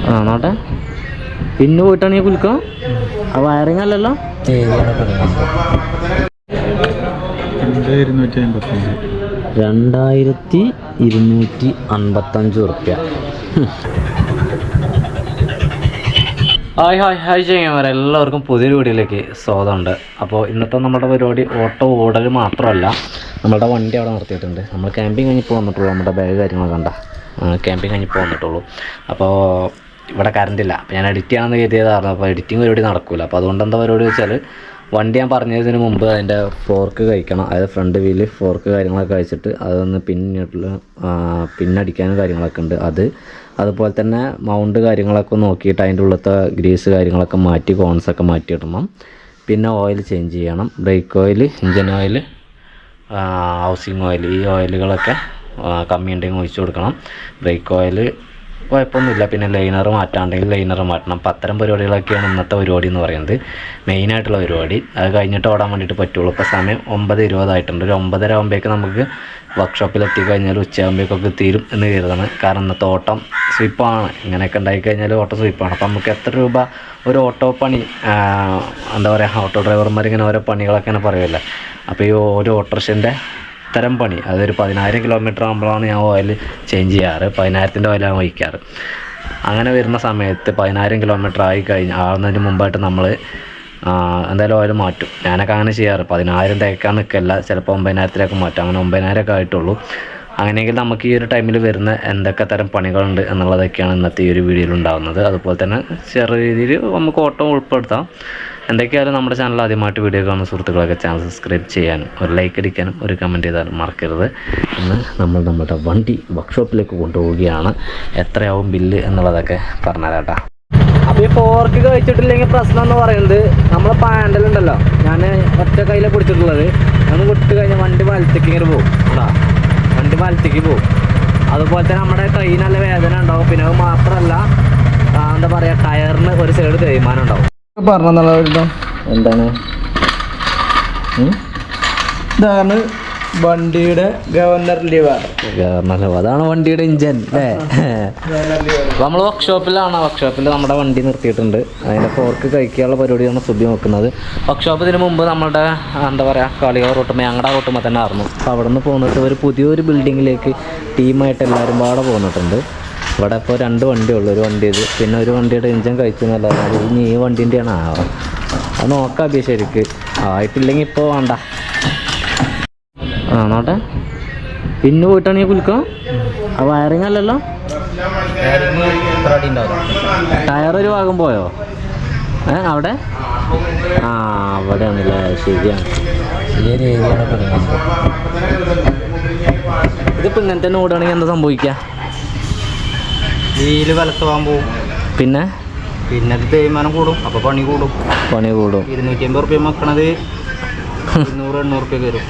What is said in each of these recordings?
ആ നോട്ടെ. പിന്നെ പോയിട്ടാണ് ഈ കുലുക്കം. ആ വയറിങ് അല്ലല്ലോ. 2255 റുപ്യ. ഹായ് ചെയ്യാൻ എല്ലാവർക്കും പുതിയൊരു വീഡിയോയിലേക്ക് സ്വാഗതമുണ്ട്. അപ്പോൾ ഇന്നത്തെ നമ്മുടെ പരിപാടി ഓട്ടോ ഓടൽ മാത്രമല്ല, നമ്മുടെ വണ്ടി അവിടെ നിർത്തിയിട്ടുണ്ട്. നമ്മൾ ക്യാമ്പിങ് കഴിഞ്ഞിപ്പോൾ വന്നിട്ടുള്ളൂ. നമ്മുടെ ബാഗ് കാര്യങ്ങളൊക്കെ കണ്ട ക്യാമ്പിങ് കഴിഞ്ഞിപ്പോൾ വന്നിട്ടുള്ളൂ. അപ്പോൾ ഇവിടെ കറണ്ടില്ല. അപ്പോൾ ഞാൻ എഡിറ്റ് ചെയ്യാമെന്ന് കരുതിയതായിരുന്നു. അപ്പോൾ എഡിറ്റിംഗ് പരിപാടി നടക്കില്ല. അപ്പോൾ അതുകൊണ്ട് എന്താ പരിപാടി വെച്ചാൽ, വണ്ടി ഞാൻ പറഞ്ഞതിന് മുമ്പ് അതിൻ്റെ ഫോർക്ക് കഴിക്കണം. അതായത് ഫ്രണ്ട് വീല് ഫോർക്ക് കാര്യങ്ങളൊക്കെ കഴിച്ചിട്ട് അതൊന്ന് പിന്നടിക്കാനും കാര്യങ്ങളൊക്കെ ഉണ്ട്. അതുപോലെ തന്നെ മൗണ്ട് കാര്യങ്ങളൊക്കെ നോക്കിയിട്ട് അതിൻ്റെ ഉള്ളത്തെ ഗ്രീസ് കാര്യങ്ങളൊക്കെ മാറ്റി കോൺസൊക്കെ മാറ്റിയിടണം. പിന്നെ ഓയിൽ ചേഞ്ച് ചെയ്യണം. Brake oil, engine oil, housing oil, ഈ ഓയിലുകളൊക്കെ കമ്മി ഉണ്ടെങ്കിൽ ഒഴിച്ചു കൊടുക്കണം. ബ്രേക്ക് ഓയിൽ കുഴപ്പമൊന്നുമില്ല. പിന്നെ ലൈനർ മാറ്റാണ്ടെങ്കിൽ ലൈനർ മാറ്റണം. അപ്പം അത്തരം പരിപാടികളൊക്കെയാണ് ഇന്നത്തെ പരിപാടി എന്ന് പറയുന്നത്, മെയിനായിട്ടുള്ള പരിപാടി. അത് കഴിഞ്ഞിട്ട് ഓടാൻ വേണ്ടിയിട്ട് പറ്റുള്ളൂ. ഇപ്പോൾ സമയം 9:20 ആയിട്ടുണ്ട്. ഒരു 9:30 ആകുമ്പോഴേക്ക് നമുക്ക് വർക്ക്ഷോപ്പിൽ എത്തിക്കഴിഞ്ഞാൽ ഉച്ചയാകുമ്പോഴേക്കൊക്കെ തീരും എന്ന് കരുതാണ്. കാരണം ഇന്നത്തെ ഓട്ടം സ്വീപ്പാണ്. ഇങ്ങനെയൊക്കെ ഉണ്ടായിക്കഴിഞ്ഞാൽ ഓട്ടോ സ്വീപ്പാണ്. അപ്പം നമുക്ക് എത്ര രൂപ ഒരു ഓട്ടോ പണി, എന്താ പറയുക, ഓട്ടോ ഡ്രൈവർമാർ ഇങ്ങനെ ഓരോ പണികളൊക്കെ ഇങ്ങനെ പറയുമല്ലോ. അപ്പോൾ ഈ ഒരു ഓട്ടോറിക്ഷൻ്റെ ഇത്തരം പണി, അതൊരു 10,000 കിലോമീറ്റർ ആകുമ്പോഴാണ് ഞാൻ ഓയിൽ ചേഞ്ച് ചെയ്യാറ്. 10,000-ൻ്റെ ഓയിലാണ് ഒഴിക്കാറ്. അങ്ങനെ വരുന്ന സമയത്ത് 10,000 കിലോമീറ്റർ ആവുന്നതിന് മുമ്പായിട്ട് നമ്മൾ എന്തായാലും ഓയിൽ മാറ്റും. ഞാനൊക്കെ അങ്ങനെ ചെയ്യാറ്. 10,000 തേക്കാൻ നിൽക്കല്ല, ചിലപ്പോൾ 9,000-ലേക്ക് മാറ്റും. അങ്ങനെ 9,000-ഒക്കെ ആയിട്ടുള്ളൂ. അങ്ങനെയെങ്കിൽ നമുക്ക് ഈ ഒരു ടൈമിൽ വരുന്ന എന്തൊക്കെ തരം പണികളുണ്ട് എന്നുള്ളതൊക്കെയാണ് ഇന്നത്തെ ഈ ഒരു വീഡിയോയിൽ ഉണ്ടാകുന്നത്. അതുപോലെ തന്നെ ചെറിയ രീതിയിൽ നമുക്ക് ഓട്ടോ ഉൾപ്പെടുത്താം. എന്തൊക്കെയായാലും നമ്മുടെ ചാനൽ ആദ്യമായിട്ട് വീഡിയോ കാണുന്ന സുഹൃത്തുക്കളൊക്കെ ചാനൽ സബ്സ്ക്രൈബ് ചെയ്യാനും ഒരു ലൈക്ക് അടിക്കാനും ഒരു കമൻറ്റ് ചെയ്താലും മറക്കരുത്. ഇന്ന് നമ്മൾ നമ്മുടെ വണ്ടി വർക്ക്ഷോപ്പിലേക്ക് കൊണ്ടുപോവുകയാണ്. എത്രയാവും ബില്ല് എന്നുള്ളതൊക്കെ പറഞ്ഞുതരാം. അപ്പോൾ ഈ ഫോർക്ക് കഴിച്ചിട്ടില്ലെങ്കിൽ പ്രശ്നം എന്ന് പറയുന്നത്, നമ്മൾ പാൻഡലുണ്ടല്ലോ, ഞാൻ ഒറ്റ കയ്യിലാണ് പിടിച്ചിട്ടുള്ളത്. ഒന്ന് വിട്ട് കഴിഞ്ഞാൽ വണ്ടി വലത്തേക്ക് ഇങ്ങനെ പോകും. വണ്ടി വലത്തേക്ക് പോകും. അതുപോലെ തന്നെ നമ്മുടെ കൈ നല്ല വേദന ഉണ്ടാവും. പിന്നെ അത് മാത്രമല്ല, എന്താ പറയുക, ടയറിന് ഒരു സൈഡ് തേയ്മാനം ഉണ്ടാവും. പറഞ്ഞല്ലോ എന്താണ് ഇതാണ് വണ്ടിയുടെ ഗവർണർ ലിവർ. അതാണ് വണ്ടിയുടെ ഇഞ്ചൻ അല്ലേ. നമ്മൾ വർക്ക്ഷോപ്പിൽ നമ്മുടെ വണ്ടി നിർത്തിയിട്ടുണ്ട്. അതിൻ്റെ ഫോർക്ക് കഴിക്കാനുള്ള പരിപാടിയാണ് സുബി നോക്കുന്നത്. വർക്ക്ഷോപ്പ് ഇതിന് മുമ്പ് നമ്മുടെ എന്താ പറയുക, കാളികാവ് റൂട്ടുമ്പോൾ ഞങ്ങളുടെ റൂട്ടുമ്പോൾ തന്നെ ആയിരുന്നു. അപ്പോൾ അവിടെ നിന്ന് പോന്നിട്ട് ഒരു പുതിയൊരു ബിൽഡിങ്ങിലേക്ക് ടീമായിട്ട് എല്ലാവരും പാടെ പോന്നിട്ടുണ്ട്. ഇവിടെ ഇപ്പോൾ 2 വണ്ടിയുള്ളൂ. ഒരു വണ്ടി ഇത്, പിന്നെ ഒരു വണ്ടിയുടെ എഞ്ചിൻ കഴിച്ചു എന്നല്ലാതെ ഇനി ഈ വണ്ടീൻ്റെയാണ് ആവാം. അത് നോക്കാം ശരിക്ക്. ആയിട്ടില്ലെങ്കിൽ ഇപ്പോൾ വേണ്ട. നോട്ടെ. പിന്നെ പോയിട്ടാണ് ഈ കുലുക്കം. ആ വയറിങ് അല്ലല്ലോ. ടയർ ഒരു ഭാഗം പോയോ? അവിടെ അവിടെയാണല്ലേ. ശരിയാണ്. ഇതിപ്പോൾ ഇങ്ങനെ തന്നെ ഓടുകയാണെങ്കിൽ എന്താ സംഭവിക്കുക? വീല് വലത്തുവാൻ പോവും. പിന്നെ അത് തേയ്മാനം കൂടും. അപ്പോൾ പണി കൂടും. 250 റുപ്യ വെക്കണത് 200-800 റുപ്യ വരും.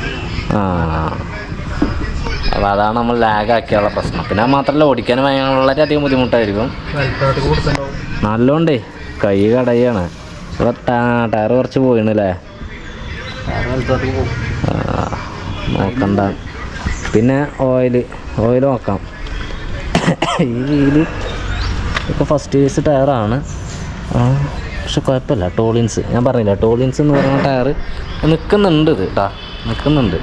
അപ്പോൾ അതാണ് നമ്മൾ ലാഗാക്കിയുള്ള പ്രശ്നം. പിന്നെ മാത്രമല്ല, ഓടിക്കാൻ വളരെയധികം ബുദ്ധിമുട്ടായിരിക്കും. നല്ലോണ്ടേ കൈ കടയാണ്. ഇവിടെ ടയർ കുറച്ച് പോയിണല്ലേ. നോക്കണ്ട. പിന്നെ ഓയിൽ നോക്കാം. ഈ വീല് ഇപ്പോൾ ഫസ്റ്റ് കേസ് ടയറാണ്. പക്ഷെ കുഴപ്പമില്ല. ടോളിൻസ് ഞാൻ പറഞ്ഞില്ല, ടോളിൻസ് എന്ന് പറയുന്ന ടയർ നിൽക്കുന്നുണ്ട്. ഇത് നിൽക്കുന്നുണ്ട്.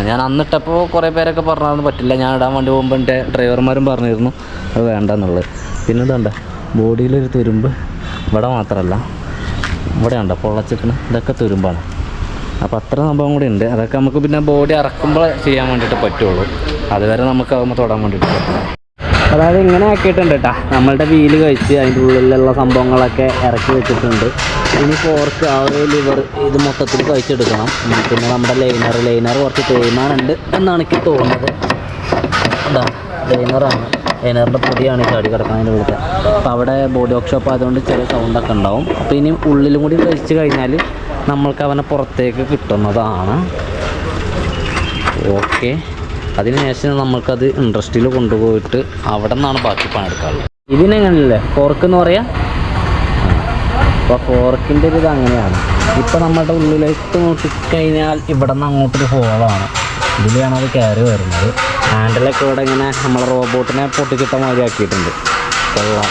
ഞാൻ അന്നിട്ടപ്പോൾ കുറേ പേരൊക്കെ പറഞ്ഞതൊന്നും പറ്റില്ല. ഞാൻ ഇടാൻ വേണ്ടി പോകുമ്പോൾ എൻ്റെ ഡ്രൈവർമാരും പറഞ്ഞിരുന്നു അത് വേണ്ടെന്നുള്ളത്. പിന്നെ ഇതുണ്ട് ബോഡിയിലൊരു തുരുമ്പ്. ഇവിടെ മാത്രമല്ല, ഇവിടെ ഉണ്ട് പൊള്ളച്ചിക്കണ്. ഇതൊക്കെ തുരുമ്പാണ്. അപ്പോൾ അത്ര സംഭവം കൂടി ഉണ്ട്. അതൊക്കെ നമുക്ക് പിന്നെ ബോഡി ഇറക്കുമ്പോൾ ചെയ്യാൻ വേണ്ടിയിട്ട് പറ്റുള്ളൂ. അതുവരെ നമുക്ക് ആകുമ്പോൾ തൊടാൻ വേണ്ടിയിട്ട് പറ്റും. അതായത് ഇങ്ങനെ ആക്കിയിട്ടുണ്ട് കേട്ടോ. നമ്മളുടെ വീല് കഴിച്ച് അതിൻ്റെ ഉള്ളിലുള്ള സംഭവങ്ങളൊക്കെ ഇറക്കി വെച്ചിട്ടുണ്ട്. ഇനി ഫോർക്ക്, ആ ഒരു ലിവർ ഇത് മൊത്തത്തിൽ കഴിച്ചെടുക്കണം. പിന്നെ നമ്മുടെ ലൈനർ കുറച്ച് തേയ്മാനുണ്ട് എന്നാണ് എനിക്ക് തോന്നുന്നത്. എന്താ ലൈനറാണ്, ലൈനറിൻ്റെ പൊടിയാണ് ചാടി കിടക്കുന്നതിൻ്റെ ഉള്ളിൽ. അപ്പോൾ അവിടെ ബോഡി വർക്ക്ഷോപ്പ് ആയതുകൊണ്ട് ചെറിയ സൗണ്ടൊക്കെ ഉണ്ടാവും. അപ്പോൾ ഇനി ഉള്ളിലും കൂടി കഴിച്ച് കഴിഞ്ഞാൽ നമ്മൾക്ക് അവനെ പുറത്തേക്ക് കിട്ടുന്നതാണ്. ഓക്കെ. അതിനുശേഷം നമ്മൾക്കത് ഇൻഡസ്ട്രിയിൽ കൊണ്ടുപോയിട്ട് അവിടെ നിന്നാണ് ബാക്കി പണിയെടുക്കാറുള്ളത്. ഇതിനെങ്ങനെയല്ലേ ഫോർക്ക് എന്ന് പറയാം. അപ്പോൾ ഫോർക്കിൻ്റെ ഒരു ഇത് അങ്ങനെയാണ്. ഇപ്പോൾ നമ്മുടെ ഉള്ളിലേക്ക് നോക്കിക്കഴിഞ്ഞാൽ ഇവിടെ നിന്ന് അങ്ങോട്ടൊരു ഹോളാണ്. ഇതിലാണ് അത് കയറി വരുന്നത്. ഹാൻഡിലൊക്കെ ഇവിടെ ഇങ്ങനെ നമ്മളെ റോബോട്ടിനെ പൊട്ടിക്കിട്ട മാതിരി ആക്കിയിട്ടുണ്ട്. കൊള്ളാം.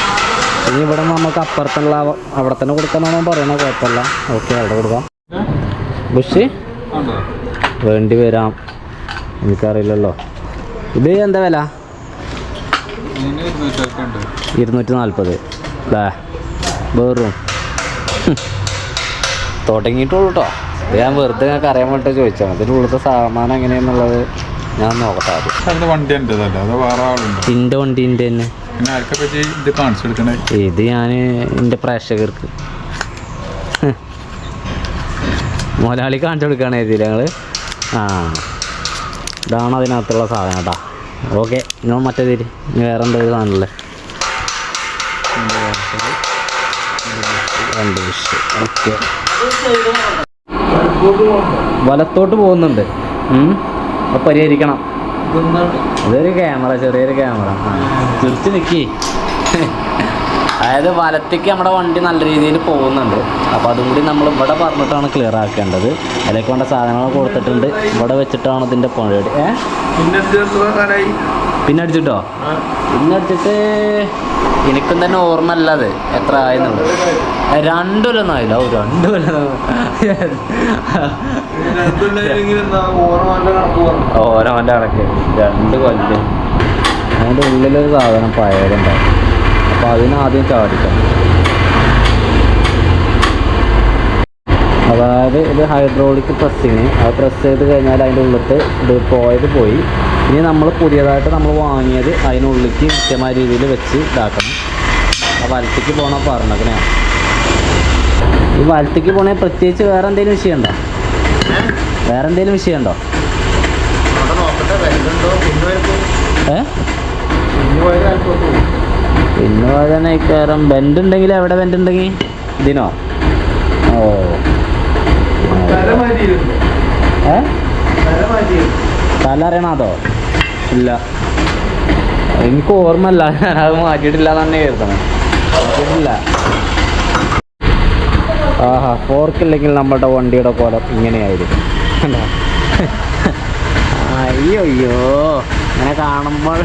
ഇനി ഇവിടെ നമുക്ക് അപ്പുറത്തുള്ള അവിടെ തന്നെ കൊടുക്കാനാണോ പറയണത്? കുഴപ്പമില്ല, ഓക്കെ അവിടെ കൊടുക്കാം. ബുഷ് വേണ്ടി വരാം, എനിക്കറിയില്ലല്ലോ. ഇത് എന്താ വില? 240 അല്ലേ? വേറും തുടങ്ങിയിട്ടുള്ളൂ കേട്ടോ. ഇത് ഞാൻ വെറുതെ ഞങ്ങൾക്ക് അറിയാൻ വേണ്ടി ചോദിച്ചാൽ അതിൻ്റെ ഉള്ളത്തെ സാമാനം എങ്ങനെയാണെന്നുള്ളത് ഞാൻ നോക്കട്ടെ ആദ്യം. വണ്ടി എൻ്റെതല്ല, അത് വേറെ ആളുണ്ട്. എൻ്റെ വണ്ടീൻ്റെ തന്നെ. പിന്നെ ആർക്കൊക്കെ ഇത് കാണിച്ചു കൊടുക്കണേ? ഇത് ഞാൻ എൻ്റെ പ്രേക്ഷകർക്ക് മുതലാളി കാണിച്ചു കൊടുക്കുകയാണ് ഇതിൽ ഞങ്ങൾ. ആ ഇതാണ് അതിനകത്തുള്ള സാധനം കേട്ടോ. ഓക്കെ, നിങ്ങൾ മറ്റേതിൽ ഇനി വേറെ എന്തെങ്കിലും സാധനമല്ലേ? 2 വിഷ്. ഓക്കെ, വലത്തോട്ട് പോകുന്നുണ്ട്. അപ്പോൾ പരിഹരിക്കണം. ഇതൊരു ക്യാമറ, ചെറിയൊരു ക്യാമറ. തിരിച്ച് നിൽക്കി. അതായത് വലത്തേക്ക് നമ്മുടെ വണ്ടി നല്ല രീതിയിൽ പോകുന്നുണ്ട്. അപ്പോൾ അതും കൂടി നമ്മൾ ഇവിടെ പറഞ്ഞിട്ടാണ് ക്ലിയർ ആക്കേണ്ടത്. അതിലേക്ക് വേണ്ട സാധനങ്ങൾ കൊടുത്തിട്ടുണ്ട്. ഇവിടെ വെച്ചിട്ടാണ് ഇതിൻ്റെ പണി. പിന്നെ അടിച്ചിട്ടോ? പിന്നെ അടിച്ചിട്ട് എനിക്കും തന്നെ ഓർമ്മ അല്ലാതെ എത്ര ആയെന്നുള്ളത്. 2 കൊല്ലം ആയില്ല. 2 കൊല്ലം. ഓരോൻ്റെ കണക്ക് 2 കൊല്ലം. അതിൻ്റെ ഉള്ളിലൊരു സാധനം പഴയതുണ്ടാവും. അപ്പോൾ അതിനാദ്യം ചാടിക്കണം. അതായത് ഇത് ഹൈഡ്രോളിക് പ്രസ്സിങ്. അത് പ്രസ് ചെയ്ത് കഴിഞ്ഞാൽ അതിൻ്റെ ഉള്ളിലത്തെ ഇത് പോയി. ഇനി നമ്മൾ പുതിയതായിട്ട് നമ്മൾ വാങ്ങിയത് അതിനുള്ളിലേക്ക് കൃത്യമായ രീതിയിൽ വെച്ച് ഇതാക്കണം. ആ വലത്തേക്ക് പോകണം പറഞ്ഞേ. ഈ വലത്തേക്ക് പോകണേ പ്രത്യേകിച്ച് വേറെ എന്തെങ്കിലും വിഷയമുണ്ടോ? വേറെ എന്തെങ്കിലും വിഷയമുണ്ടോ? പിന്നെ പോയതന്നെ കയറാം. ബെൻഡ് ഉണ്ടെങ്കിൽ എവിടെ ബെൻഡ് ഉണ്ടെങ്കിൽ ഇതിനോ? ഓ തല അറിയണോ? അതോ ഇല്ല, എനിക്ക് ഓർമ്മല്ല. ഞാനത് മാറ്റിയിട്ടില്ല എന്ന് തന്നെ കരുതണം. മാറ്റിയിട്ടില്ല. ആഹാ, ഫോർക്കില്ലെങ്കിൽ നമ്മുടെ വണ്ടിയുടെ കോലം ഇങ്ങനെയായിരിക്കും. അയ്യോ അയ്യോ, ഇങ്ങനെ കാണുമ്പോൾ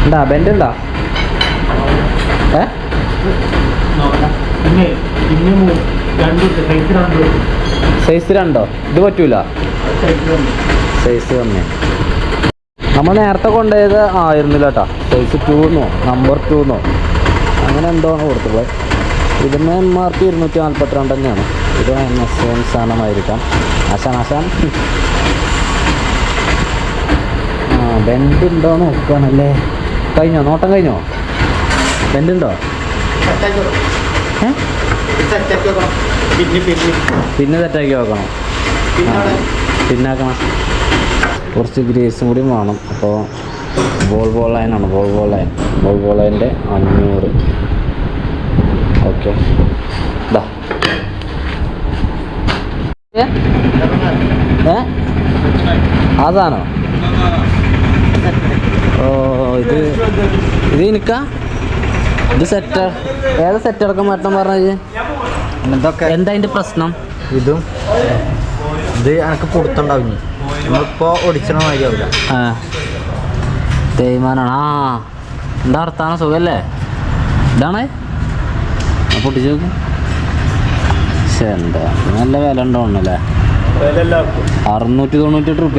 ഉണ്ടാ ബെൻഡ് ഉണ്ടാ? സൈസ് 2 ഇത് പറ്റൂല. സൈസ് 1 നമ്മൾ നേരത്തെ കൊണ്ടുപോയത് ആയിരുന്നില്ല കേട്ടോ. സൈസ് 2 നമ്പർ 2 അങ്ങനെ എന്തോ ആണ് കൊടുത്തുള്ളത്. ഇതിന് MRP 242 തന്നെയാണ്. ഇത് സെയിം സാധനമായിരിക്കാം. ആശാൻ ബെൻഡ് ഉണ്ടോ നോക്കുകയാണല്ലേ. കഴിഞ്ഞോ? നോട്ടം കഴിഞ്ഞോ? ബെൻഡ് ഉണ്ടോ? പിന്നെ സെറ്റാക്കി വെക്കണം. പിന്നാക്കണം. കുറച്ച് ഗ്രേസും കൂടി വേണം. അപ്പോൾ വോൾവോ ലൈനാണ്. വോൾവോ ലൈൻ്റെ 500. ഓക്കെ, ഇതാ അതാണോ? ഓ ഇത് എനിക്കാ? ഇത് സെറ്റ് ഏതാ സെറ്റ് അടക്കം മാറ്റം പറഞ്ഞത്? എന്തൊക്കെ എന്താ അതിൻ്റെ പ്രശ്നം? ഇത് എനിക്ക് കൊടുത്തുണ്ടാവും. നമ്മളിപ്പോൾ ഒടിച്ചണ മാതിരിയാവില്ല. ആ തേയ്മാനാണ്. ആ എന്താ അർത്ഥാണ്? സുഖമല്ലേ? ഇതാണ് പൊട്ടിച്ച് നോക്ക്. പക്ഷേ എന്താ നല്ല വില ഉണ്ടോന്നല്ലേ? 698 രൂപ.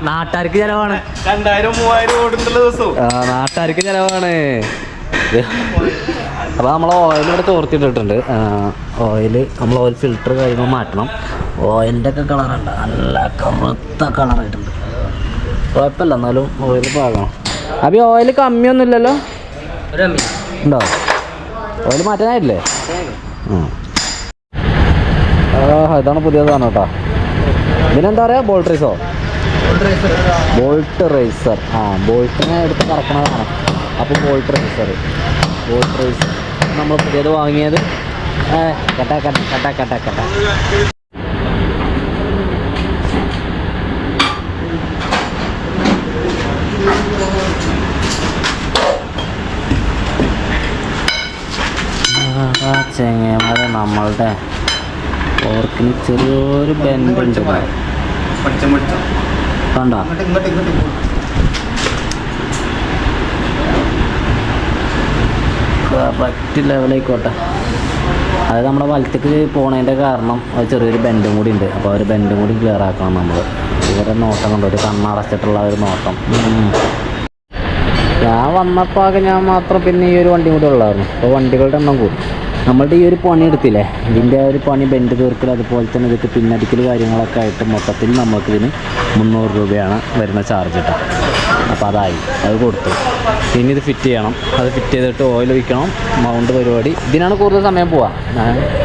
നാട്ടുകാർക്ക് ചിലവാണ്. 2000-3000 ഓടുന്നുള്ള ദിവസവും നാട്ടുകാർക്ക് ചിലവാണ്. അപ്പോൾ നമ്മൾ ഓയിൽ ഇവിടെ ചോർത്തിട്ടിട്ടുണ്ട്. നമ്മൾ ഓയിൽ ഫിൽറ്റർ കാര്യങ്ങൾ മാറ്റണം. ഓയിലിൻ്റെ ഒക്കെ കളറുണ്ട്, നല്ല കറുത്ത കളറായിട്ടുണ്ട്. കുഴപ്പമില്ല, എന്നാലും ഓയിൽ പാകണം. അപ്പോൾ ഈ ഓയിൽ കമ്മിയൊന്നുമില്ലല്ലോ? ഉണ്ടോ? ഓയിൽ മാറ്റാനായില്ലേ? ഇതാണ് പുതിയതാണ് കേട്ടോ. ഇതിനെന്താ പറയുക? Bolt razor. ബോൾട്ടിനെ എടുത്ത് കറക്കണതാണ്. അപ്പോൾ ബോൾട്ട് റേസർ നമ്മൾ പുതിയത് വാങ്ങിയത്. കട്ട ചെങ്ങന്മാരെ, നമ്മളുടെ ഓർക്കിന് ചെറിയൊരു ബെൻഡ് ഉണ്ട്. കണ്ടോ? കറക്റ്റ് ലെവലായിക്കോട്ടെ. അതായത് നമ്മുടെ വലത്തേക്ക് പോണതിൻ്റെ കാരണം അത് ചെറിയൊരു ബെൻഡും കൂടി ഉണ്ട്. അപ്പോൾ ഒരു ബെൻഡും കൂടി ക്ലിയർ ആക്കണം നമ്മൾ. ഇവരെ നോട്ടം കണ്ടു, ഒരു കണ്ണടച്ചിട്ടുള്ള ഒരു നോട്ടം. ഞാൻ വന്നപ്പോൾ ആകെ ഞാൻ മാത്രം പിന്നെ ഈ ഒരു വണ്ടി കൂടി ഉള്ളായിരുന്നു. അപ്പോൾ വണ്ടികളുടെ എണ്ണം കൂടി. നമ്മളുടെ ഈ ഒരു പണി എടുത്തില്ലേ, ഇതിൻ്റെ ഒരു പണി ബെൻഡ് തീർക്കൽ അതുപോലെ തന്നെ ഇതൊക്കെ പിന്നടിക്കൽ കാര്യങ്ങളൊക്കെ ആയിട്ട് മൊത്തത്തിൽ നമുക്കിതിന് 300 രൂപയാണ് വരുന്ന ചാർജ് കേട്ടോ. അപ്പോൾ അതായി, അത് കൊടുത്തു. പിന്നെ ഇത് ഫിറ്റ് ചെയ്യണം. അത് ഫിറ്റ് ചെയ്തിട്ട് ഓയിൽ ഒഴിക്കണം, മൗണ്ട് പരിപാടി. ഇതിനാണ് കൂടുതൽ സമയം പോവുക.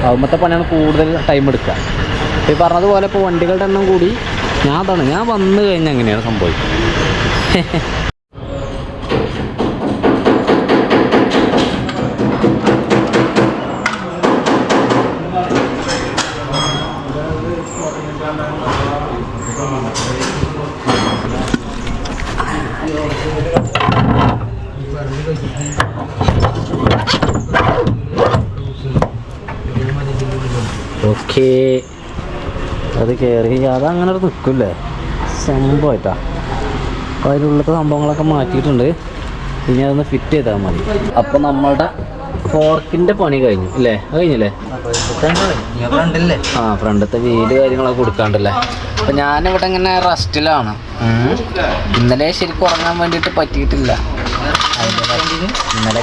ആവുമ്പത്തെ പണിയാണ് കൂടുതൽ ടൈം എടുക്കുക. ഈ പറഞ്ഞതുപോലെ ഇപ്പോൾ വണ്ടികളുടെ എണ്ണം കൂടി. ഞാൻ വന്നു കഴിഞ്ഞാൽ അങ്ങനെയാണ് സംഭവിക്കുന്നത്. ഓക്കെ, അത് കയറി അതങ്ങനെ ഒരു നിൽക്കില്ലേ സംഭവമായിട്ടാ. അപ്പോൾ അതിലുള്ളത്തെ സംഭവങ്ങളൊക്കെ മാറ്റിയിട്ടുണ്ട്. ഇനി അതൊന്ന് ഫിറ്റ് ചെയ്താൽ മതി. അപ്പോൾ നമ്മളുടെ ഫോർക്കിൻ്റെ പണി കഴിഞ്ഞു അല്ലേ? കഴിഞ്ഞില്ലേ? ആ, ഫ്രണ്ടത്തെ വീല് കാര്യങ്ങളൊക്കെ കൊടുക്കാണ്ടല്ലേ. അപ്പോൾ ഞാനിവിടെ ഇങ്ങനെ റെസ്റ്റിലാണ്. ഇന്നലെ ശരിക്കും ഉറങ്ങാൻ വേണ്ടിയിട്ട് പറ്റിയിട്ടില്ല. ഇന്നലെ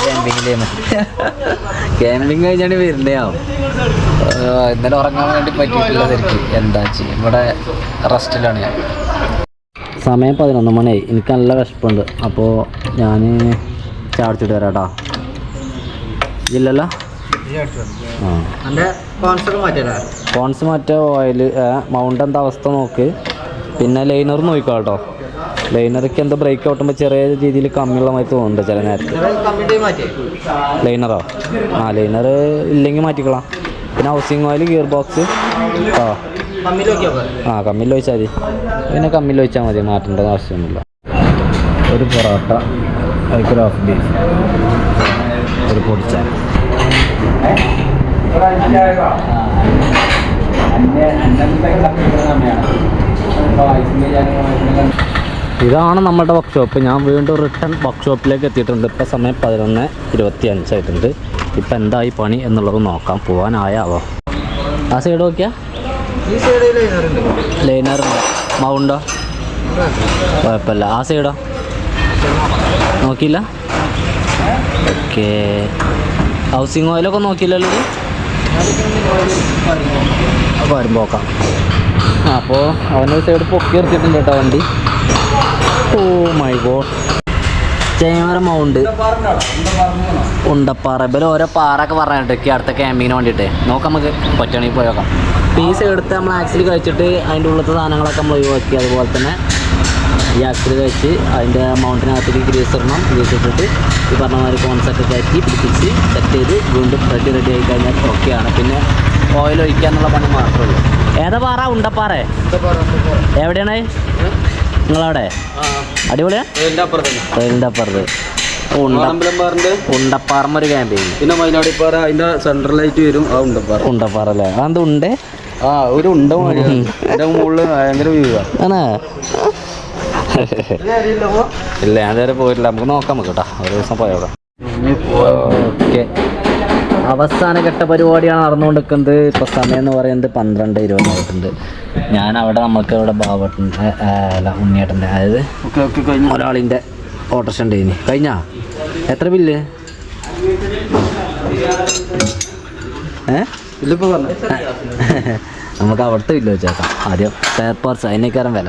ക്യാമ്പിങ് കഴിഞ്ഞാണ് വരുന്നേ ആവും. ഇന്നലെ ഉറങ്ങാൻ വേണ്ടി പറ്റിയിട്ടില്ല ശരിക്കും. എന്താ ചെയ്യും, ഇവിടെ റെസ്റ്റിലാണ് ഞാൻ. സമയം 11 മണിയായി. എനിക്ക് നല്ല വിശപ്പുണ്ട്. അപ്പോൾ ഞാൻ ചാടിച്ചിട്ട് വരാം കേട്ടോ. ഇല്ലല്ലോ? കോൺസ് മാറ്റാ, ഓയിൽ മൗണ്ട് എന്താ അവസ്ഥ നോക്ക്. പിന്നെ ലൈനർ നോക്കാം കേട്ടോ. ലൈനർക്ക് എന്തോ ബ്രേക്ക് ഔട്ടുമ്പോൾ ചെറിയ രീതിയിൽ കമ്മിയുള്ള മാതിരി തോന്നുന്നുണ്ട് ചില നേരത്തെ. ലൈനറോ? ലൈനർ ഇല്ലെങ്കിൽ മാറ്റിക്കളാം. പിന്നെ ഹൗസിങ് ഓയിൽ, ഗിയർ ബോക്സ് കമ്മിൽ വെച്ചാൽ മതി. പിന്നെ കമ്മിൽ വെച്ചാൽ മതി, മാറ്റേണ്ട ആവശ്യമൊന്നുമില്ല. ഒരു പൊറോട്ട, അതിക്കൊരു ഹാഫ് ബീഫ്, ഒരു പൊടിച്ചാൽ. ഇതാണ് നമ്മുടെ വർക്ക്ഷോപ്പ്. ഞാൻ വീണ്ടും റിട്ടേൺ വർക്ക്ഷോപ്പിലേക്ക് എത്തിയിട്ടുണ്ട്. ഇപ്പോൾ സമയം 11:25 ആയിട്ടുണ്ട്. ഇപ്പം എന്തായി പണി എന്നുള്ളത് നോക്കാം. പോകാനായാവോ? ആ സൈഡ് നോക്കിയാ ലൈനർ മൗണ്ടോ? കുഴപ്പമില്ല. ആ സൈഡോ നോക്കിയില്ല? ഓക്കെ. ഹൗസിങ് ഓയിലൊക്കെ നോക്കിയില്ലല്ലോ ഇത്? അപ്പോൾ വരുമ്പോൾ നോക്കാം. അപ്പോൾ അവനൊരു സൈഡ് പൊക്കി എടുത്തിട്ടുണ്ട് കേട്ടോ വണ്ടി. Oh my god. ചേമര മൗണ്ട് ഉണ്ടപ്പാറ. ഇവര് ഓരോ പാറൊക്കെ പറഞ്ഞിട്ട് അടുത്ത ക്യാമ്പിങ്ങിന് വേണ്ടിയിട്ട് നോക്കാം. നമുക്ക് പറ്റുകയാണെങ്കിൽ പോയേക്കാം. പീസ് എടുത്ത് നമ്മൾ ആക്സിൽ കഴിച്ചിട്ട് അതിൻ്റെ ഉള്ളത്തെ സാധനങ്ങളൊക്കെ നമ്മൾ ഒഴിവാക്കി. അതുപോലെ തന്നെ ഈ ആക്സിൽ കഴിച്ച് അതിൻ്റെ മൗണ്ടിനകത്തേക്ക് ഗ്രീസ് ഇടണം. ഗ്രീസ് ഇട്ടിട്ട് ഈ പറഞ്ഞ മാതിരി കോൺസെപ്റ്റ് കയറ്റി പിടിപ്പിച്ച് സെറ്റ് ചെയ്ത് വീണ്ടും റെഡി ആയി കഴിഞ്ഞാൽ ഓക്കെയാണ്. പിന്നെ ഓയിൽ ഒഴിക്കുക എന്നുള്ള പണി മാത്രമേ ഉള്ളൂ. ഏതാ പാറ? ഉണ്ടപ്പാറ. എവിടെയാണ് നിങ്ങളവിടെ? അടിപൊളിയാണ്. റെയിലിൻ്റെ അപ്പുറത്ത് ഉണ്ടപ്പാറ ഒരു ക്യാമ്പയിൻ. പിന്നെ മൈനാടിപ്പാറ അതിന്റെ സെൻട്രലായിട്ട് വരും. ആ ഉണ്ടപ്പാറ അല്ലേ? അതെന്ത് ഉണ്ട്? ഒരു ഉണ്ട അതിന്റെ മുകളിൽ ഭയങ്കര വ്യൂ ആണ്. ഇല്ല, ഞാൻ നേരെ പോയിട്ടില്ല. നമുക്ക് നോക്കാം കേട്ടോ, ഒരു ദിവസം പോയോക്കാം. ഓക്കെ, അവസാന ഘട്ട പരിപാടിയാണ് നടന്നുകൊണ്ടിരിക്കുന്നത്. ഇപ്പോൾ സമയം എന്ന് പറയുന്നത് 12:20 ആയിട്ടുണ്ട്. ഞാൻ അവിടെ നമുക്ക് ഇവിടെ ബാബട്ടൻ്റെ അല്ല ഉണ്ണിയേട്ടൻ്റെ, അതായത് ഒരാളിൻ്റെ ഓട്ടോറിക്ഷ ഉണ്ട്. ഇനി കഴിഞ്ഞാ എത്ര ബില്ല്? ഇതിലിപ്പോൾ പറഞ്ഞു നമുക്ക് അവിടുത്തെ ബില്ല് വെച്ചേക്കാം ആദ്യം. സ്പെയർ പാർട്സ് അതിനേക്കാരം വില.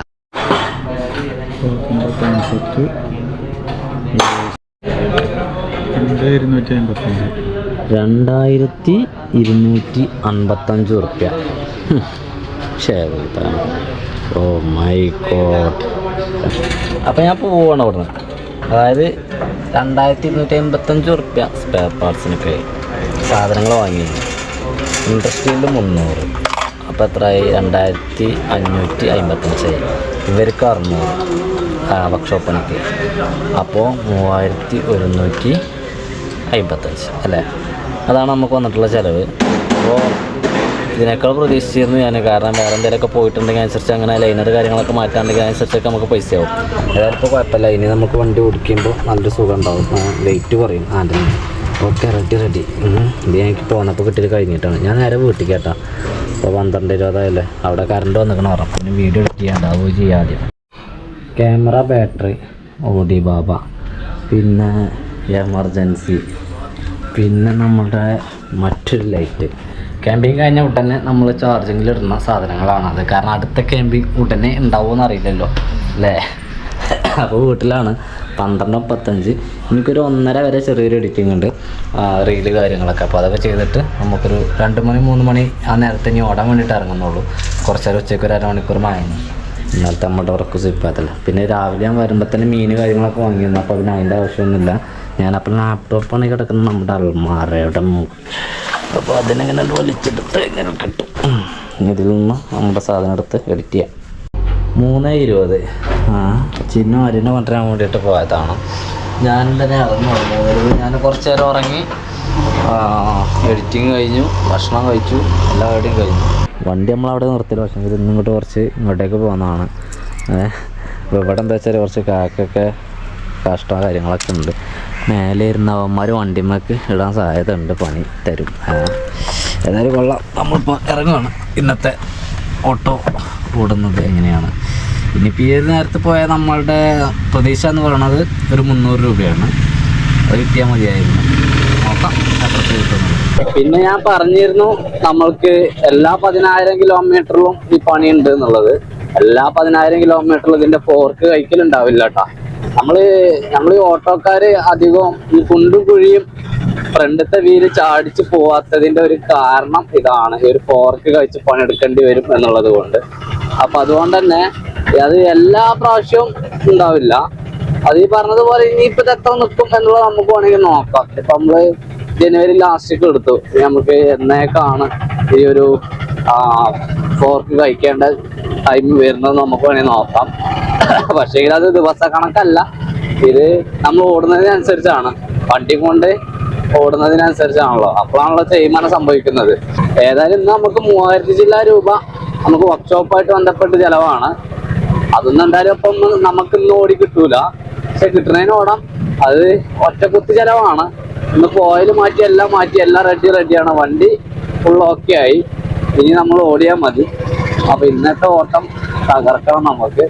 2255 ഉറുപ്പ്യ. Oh my god. അപ്പം ഞാൻ പോവാണ് അവിടുന്ന്. അതായത് 2255 ഉറുപ്പ്യ സ്പെയർ പാർട്സിനൊക്കെ സാധനങ്ങൾ വാങ്ങി. ഇൻഡസ്ട്രിയിൽ 300. അപ്പോൾ എത്രയായി? 2555. ഇവർക്ക് 600 വർക്ക്ഷോപ്പിനൊക്കെ. അപ്പോൾ 3155 അല്ലേ? അതാണ് നമുക്ക് വന്നിട്ടുള്ള ചിലവ്. അപ്പോൾ ഇതിനേക്കാൾ പ്രതീക്ഷിച്ചിരുന്നു ഞാൻ. കാരണം വേറെ എന്തെങ്കിലുമൊക്കെ പോയിട്ടുണ്ടെങ്കിൽ അനുസരിച്ച് അങ്ങനെ ലൈനർ കാര്യങ്ങളൊക്കെ മാറ്റാണ്ടെങ്കിൽ അനുസരിച്ചൊക്കെ നമുക്ക് പൈസയാവും. ഏതായാലും ഇപ്പോൾ കുഴപ്പമില്ല. ഇനി നമുക്ക് വണ്ടി ഓടിക്കുമ്പോൾ നല്ലൊരു സുഖം ഉണ്ടാവും. വെയിറ്റ് കുറയും ഹാൻഡിലിന്. Okay ready. ഇത് എനിക്ക് പോന്നപ്പോൾ കിട്ടിയത് കഴിഞ്ഞിട്ടാണ്. ഞാൻ നേരെ വീട്ടിൽ കേട്ടാ. ഇപ്പോൾ 12:20 അവിടെ കറണ്ട് വന്നിക്കണം പറഞ്ഞു. പിന്നെ വീഡിയോ എഡിറ്റ് ചെയ്യാണ്ടാവുക ചെയ്യാം. ആദ്യം ക്യാമറ, ബാറ്ററി, ഓഡി ബാബ, പിന്നെ എമർജൻസി, പിന്നെ നമ്മുടെ മറ്റൊരു ലൈറ്റ്. ക്യാമ്പിങ് കഴിഞ്ഞ ഉടനെ നമ്മൾ ചാർജിങ്ങിലിടുന്ന സാധനങ്ങളാണത്. കാരണം അടുത്ത ക്യാമ്പിങ് ഉടനെ ഉണ്ടാവുമെന്ന് അറിയില്ലല്ലോ അല്ലേ. അപ്പോൾ വീട്ടിലാണ് 12:35. എനിക്കൊരു 1:30 വരെ ചെറിയൊരു എഡിറ്റിംഗ് ഉണ്ട്, റീല് കാര്യങ്ങളൊക്കെ. അപ്പോൾ അതൊക്കെ ചെയ്തിട്ട് നമുക്കൊരു 2 മണി 3 മണി ആ നേരത്തെ ഇനി ഓടാൻ വേണ്ടിയിട്ട് ഇറങ്ങുന്നുള്ളൂ. കുറച്ച് നേരം ഉച്ചയ്ക്ക് ഒരു അരമണിക്കൂർ മയങ്ങും. ഇന്നലത്തെ നമ്മുടെ ഉറക്ക് സിപ്പാത്തല്ല. പിന്നെ രാവിലെ ഞാൻ വരുമ്പോൾ തന്നെ മീൻ കാര്യങ്ങളൊക്കെ വാങ്ങിയിരുന്നു. അപ്പോൾ പിന്നെ അതിൻ്റെ ആവശ്യമൊന്നുമില്ല. ഞാനപ്പോൾ ലാപ്ടോപ്പാണ് കിടക്കുന്നത് നമ്മുടെ അൽമാരയുടെ മുകളിൽ. അപ്പോൾ അതിനെങ്ങനെ വലിച്ചെടുത്ത് ഇങ്ങനെ കിട്ടും. ഇതിൽ നിന്ന് നമ്മുടെ സാധനം എടുത്ത് എഡിറ്റ് ചെയ്യാം. 3:20 ചിന്നു അരിനെ കൊണ്ടുവരാൻ വേണ്ടിയിട്ട് പോയതാണ്. ഞാൻ തന്നെ ഇറങ്ങി. ഞാൻ കുറച്ച് നേരം ഉറങ്ങി, എഡിറ്റിങ് കഴിഞ്ഞു, ഭക്ഷണം കഴിച്ചു, എല്ലാ കാര്യവും കഴിഞ്ഞു. വണ്ടി നമ്മളവിടെ നിർത്തില്ല. പക്ഷേ ഇന്ന് ഇങ്ങോട്ട് കുറച്ച് ഇങ്ങോട്ടേക്ക് പോകുന്നതാണ്. ഇവിടെ എന്താ വെച്ചാൽ കുറച്ച് കാക്കൊക്കെ കഷ്ടം കാര്യങ്ങളൊക്കെ ഉണ്ട്. മേലെ ഇരുന്ന അവന്മാർ വണ്ടിമ്മക്ക് ഇടാൻ സാധ്യത ഉണ്ട്, പണി തരും. ഏതായാലും കൊള്ളാം. നമ്മളിപ്പോൾ ഇറങ്ങുകയാണ്. ഇന്നത്തെ ഓട്ടോ ഓടുന്നത് എങ്ങനെയാണ്. ഇനിയിപ്പോൾ ഈ നേരത്തെ പോയാൽ നമ്മളുടെ പ്രതീക്ഷ എന്ന് പറയുന്നത് ഒരു 300 രൂപയാണ്. അത് കിട്ടിയാൽ മതിയായിരുന്നു. നോക്കാം എത്ര കിട്ടുന്നത്. പിന്നെ ഞാൻ പറഞ്ഞിരുന്നു നമ്മൾക്ക് എല്ലാ 10,000 കിലോമീറ്ററിലും ഈ പണിയുണ്ട് എന്നുള്ളത്. എല്ലാ 10,000 കിലോമീറ്ററിലും ഇതിൻ്റെ ഫോർക്ക് കഴിക്കലുണ്ടാവില്ല കേട്ടോ. നമ്മൾ ഈ ഓട്ടോക്കാർ അധികം ഈ കുണ്ടും കുഴിയും ഫ്രണ്ടത്തെ വീല് ചാടിച്ച് പോവാത്തതിൻ്റെ ഒരു കാരണം ഇതാണ്. ഈ ഒരു ഫോർക്ക് കഴിച്ച് പണിയെടുക്കേണ്ടി വരും എന്നുള്ളത് കൊണ്ട്. അപ്പം അതുകൊണ്ട് തന്നെ അത് എല്ലാ പ്രാവശ്യവും ഉണ്ടാവില്ല. അത് ഈ പറഞ്ഞതുപോലെ ഇനിയിപ്പോൾ ഇത് എത്ര നിൽക്കും എന്നുള്ളത് നമുക്ക് വേണമെങ്കിൽ നോക്കാം. ഇപ്പം നമ്മൾ ജനുവരി ലാസ്റ്റിലേക്ക് എടുത്തു. നമുക്ക് എന്നേക്കാണ് ഈ ഒരു ഫോർക്ക് കഴിക്കേണ്ട ടൈം വരുന്നത് നമുക്ക് വേണമെങ്കിൽ നോക്കാം. പക്ഷേ അത് ദിവസ കണക്കല്ല, ഇത് നമ്മൾ ഓടുന്നതിനനുസരിച്ചാണ്. വണ്ടി കൊണ്ട് ഓടുന്നതിനനുസരിച്ചാണല്ലോ. അപ്പോഴാണല്ലോ തേയ്മാനം സംഭവിക്കുന്നത്. ഏതായാലും ഇന്ന് നമുക്ക് 3000 ചില്ല രൂപ നമുക്ക് വർക്ക്ഷോപ്പായിട്ട് ബന്ധപ്പെട്ട് ചിലവാണ്. അതൊന്നും എന്തായാലും അപ്പം നമുക്ക് ഇന്ന് ഓടി കിട്ടൂല. പക്ഷെ കിട്ടുന്നതിന് ഓടാം. അത് ഒറ്റക്കുത്തി ചിലവാണ്. ഇന്ന് ഓയിൽ മാറ്റി എല്ലാം റെഡിയാണ്. വണ്ടി ഫുൾ ഓക്കെ ആയി. ഇനി നമ്മൾ ഓടിയാൽ മതി. അപ്പൊ ഇന്നത്തെ ഓട്ടം തകർക്കണം നമുക്ക്.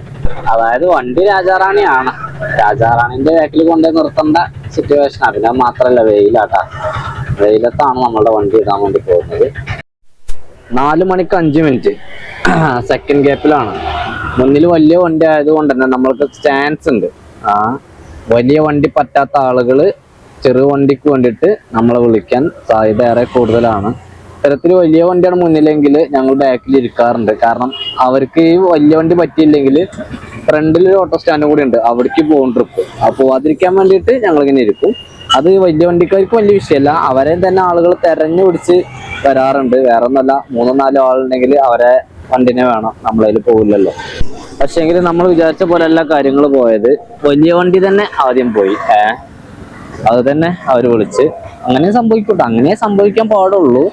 അതായത് വണ്ടി രാജാറാണിയാണ്. രാജാറാണിന്റെ ബാക്കിൽ കൊണ്ടുപോയി നിർത്തേണ്ട സിറ്റുവേഷനാണ്. പിന്നെ മാത്രല്ല വെയിലാട്ടാ. വെയിലത്താണ് നമ്മളുടെ വണ്ടി ഇടാൻ വേണ്ടി പോകുന്നത്. 4 മണിക്ക് 5 മിനിറ്റ് സെക്കൻഡ് ഗ്യാപ്പിലാണ്. മുന്നിൽ വലിയ വണ്ടി ആയതുകൊണ്ട് തന്നെ നമ്മൾക്ക് ചാൻസ് ഉണ്ട്. വലിയ വണ്ടി പറ്റാത്ത ആളുകൾ ചെറു വണ്ടിക്ക് വേണ്ടിയിട്ട് നമ്മളെ വിളിക്കാൻ സാധ്യത ഏറെ കൂടുതലാണ്. ഇത്തരത്തിൽ വലിയ വണ്ടിയാണ് മുന്നിലെങ്കിൽ ഞങ്ങൾ ബാക്കിൽ ഇരിക്കാറുണ്ട്. കാരണം അവർക്ക് ഈ വലിയ വണ്ടി പറ്റിയില്ലെങ്കിൽ ഫ്രണ്ടിലൊരു ഓട്ടോ സ്റ്റാൻഡും കൂടി ഉണ്ട്, അവിടേക്ക് പോകും ട്രിപ്പ്. അപ്പോൾ പോവാതിരിക്കാൻ വേണ്ടിയിട്ട് ഞങ്ങളിങ്ങനെ ഇരിക്കും. അത് വലിയ വണ്ടിക്കാർക്ക് വലിയ വിഷയമല്ല. അവരെ തന്നെ ആളുകൾ തെരഞ്ഞു പിടിച്ച് വരാറുണ്ട്. വേറെ ഒന്നല്ല, 3-4 ആളുണ്ടെങ്കിൽ അവരെ വണ്ടിനെ വേണം, നമ്മളതിൽ പോവില്ലല്ലോ. പക്ഷേങ്കിൽ നമ്മൾ വിചാരിച്ച പോലെ എല്ലാ കാര്യങ്ങളും പോയത്. വലിയ വണ്ടി തന്നെ ആദ്യം പോയി. അത് തന്നെ അവർ വിളിച്ച്. അങ്ങനെ സംഭവിക്കട്ടെ, അങ്ങനെ സംഭവിക്കാൻ പാടുള്ളൂ.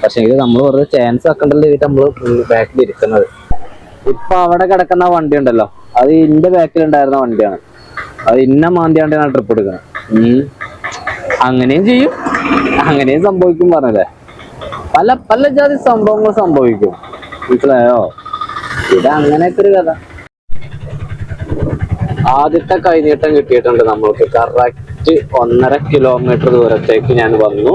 പക്ഷേ നമ്മൾ വെറുതെ ചാൻസ് ആക്കണ്ടല്ലോ ചെയ്തിട്ട് നമ്മൾ ബാക്കിൽ ഇരിക്കുന്നത്. ഇപ്പൊ അവിടെ കിടക്കുന്ന വണ്ടി ഉണ്ടല്ലോ, അത് ഇന്റെ ബാക്കിൽ ഉണ്ടായിരുന്ന വണ്ടിയാണ്. അത് ഇന്ന മാന്തിയാണ്ട് ഞാൻ ട്രിപ്പ് എടുക്കണം. അങ്ങനെയും ചെയ്യും, അങ്ങനെയും സംഭവിക്കും. പറഞ്ഞല്ലേ, പല ജാതി സംഭവങ്ങൾ സംഭവിക്കും. മനസ്സിലായോ? ഇത് അങ്ങനെയൊക്കെ ഒരു കഥ. ആദ്യത്തെ കൈനീട്ടം കിട്ടിയിട്ടുണ്ട് നമ്മൾക്ക്. കറക്റ്റ് 1.5 കിലോമീറ്റർ ദൂരത്തേക്ക് ഞാൻ വന്നു.